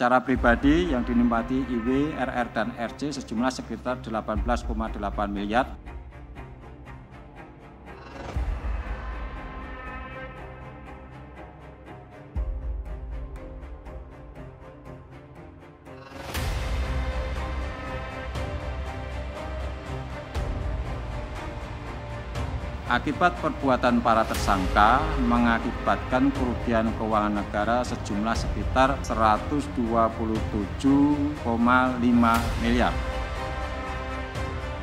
Secara pribadi yang dinikmati IW, RR, dan RC sejumlah sekitar 18,8 miliar. Akibat perbuatan para tersangka mengakibatkan kerugian keuangan negara sejumlah sekitar 127,5 miliar.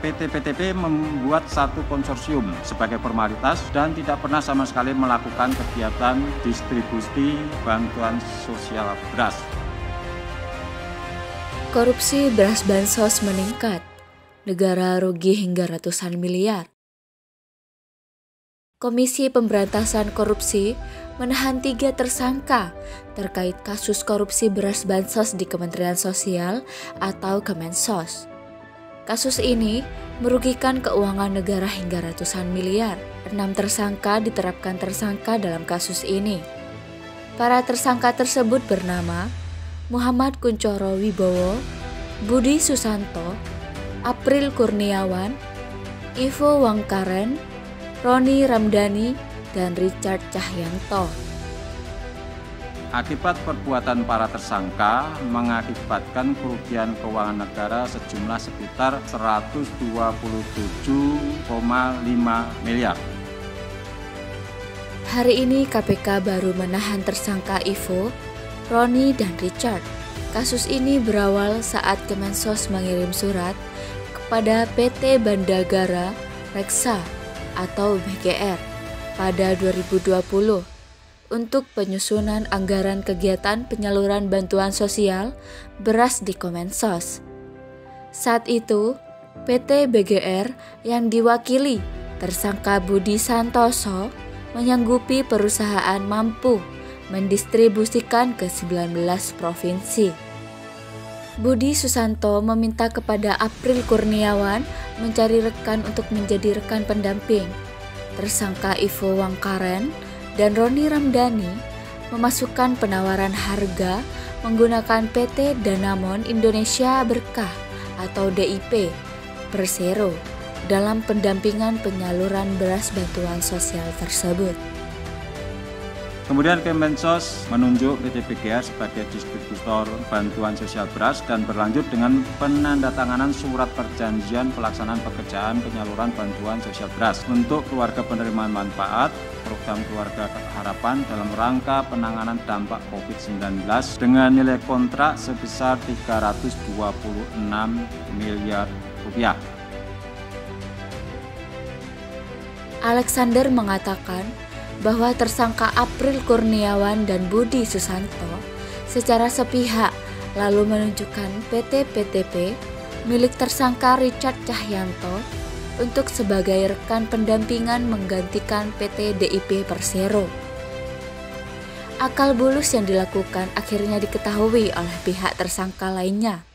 PT PTP membuat satu konsorsium sebagai formalitas dan tidak pernah sama sekali melakukan kegiatan distribusi bantuan sosial beras. Korupsi beras bansos meningkat, negara rugi hingga ratusan miliar. Komisi Pemberantasan Korupsi menahan 3 tersangka terkait kasus korupsi beras bansos di Kementerian Sosial atau Kemensos. Kasus ini merugikan keuangan negara hingga ratusan miliar. 6 tersangka diterapkan tersangka dalam kasus ini. Para tersangka tersebut bernama Muhammad Kuncoro Wibowo, Budi Susanto, April Kurniawan, Ivo Wangkaren, Roni Ramdhani, dan Richard Cahyanto. Akibat perbuatan para tersangka mengakibatkan kerugian keuangan negara sejumlah sekitar 127,5 miliar. Hari ini KPK baru menahan tersangka Ivo, Roni, dan Richard. Kasus ini berawal saat Kemensos mengirim surat kepada PT Bandagara Reksa atau BGR pada 2020 untuk penyusunan anggaran kegiatan penyaluran bantuan sosial beras di Kemensos. Saat itu, PT BGR yang diwakili tersangka Budi Santoso menyanggupi perusahaan mampu mendistribusikan ke 19 provinsi. Budi Susanto meminta kepada April Kurniawan mencari rekan untuk menjadi rekan pendamping. Tersangka Ivo Wangkaren dan Roni Ramdhani memasukkan penawaran harga menggunakan PT Danamon Indonesia Berkah atau DIP Persero dalam pendampingan penyaluran beras bantuan sosial tersebut. Kemudian Kemensos menunjuk PT PGR sebagai distributor bantuan sosial beras dan berlanjut dengan penandatanganan surat perjanjian pelaksanaan pekerjaan penyaluran bantuan sosial beras untuk keluarga penerima manfaat program Keluarga Harapan dalam rangka penanganan dampak COVID-19 dengan nilai kontrak sebesar 326 miliar rupiah. Alexander mengatakan bahwa tersangka April Kurniawan dan Budi Susanto secara sepihak lalu menunjukkan PT PTP milik tersangka Richard Cahyanto untuk sebagai rekan pendampingan menggantikan PT DIP Persero. Akal bulus yang dilakukan akhirnya diketahui oleh pihak tersangka lainnya.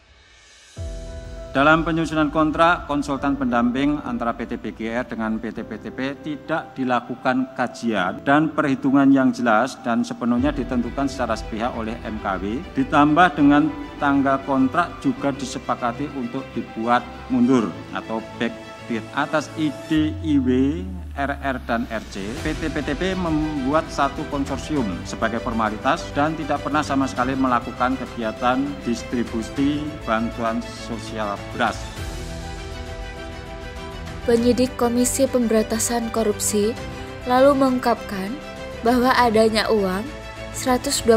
Dalam penyusunan kontrak, konsultan pendamping antara PT BGR dengan PT PTP tidak dilakukan kajian dan perhitungan yang jelas dan sepenuhnya ditentukan secara sepihak oleh MKW. Ditambah dengan tanggal kontrak juga disepakati untuk dibuat mundur atau backdate. Atas ide IW, RR, dan RC, PT PTP membuat satu konsorsium sebagai formalitas dan tidak pernah sama sekali melakukan kegiatan distribusi bantuan sosial beras. Penyidik Komisi Pemberantasan Korupsi lalu mengungkapkan bahwa adanya uang 125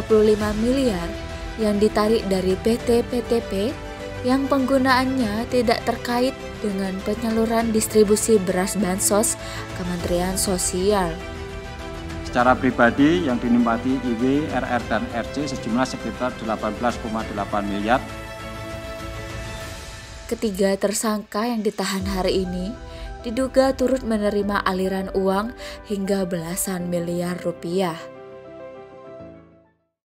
miliar yang ditarik dari PT PTP yang penggunaannya tidak terkait dengan penyaluran distribusi beras bansos Kementerian Sosial. Secara pribadi yang dinikmati IW, RR, dan RC sejumlah sekitar 18,8 miliar. Ketiga tersangka yang ditahan hari ini diduga turut menerima aliran uang hingga belasan miliar rupiah.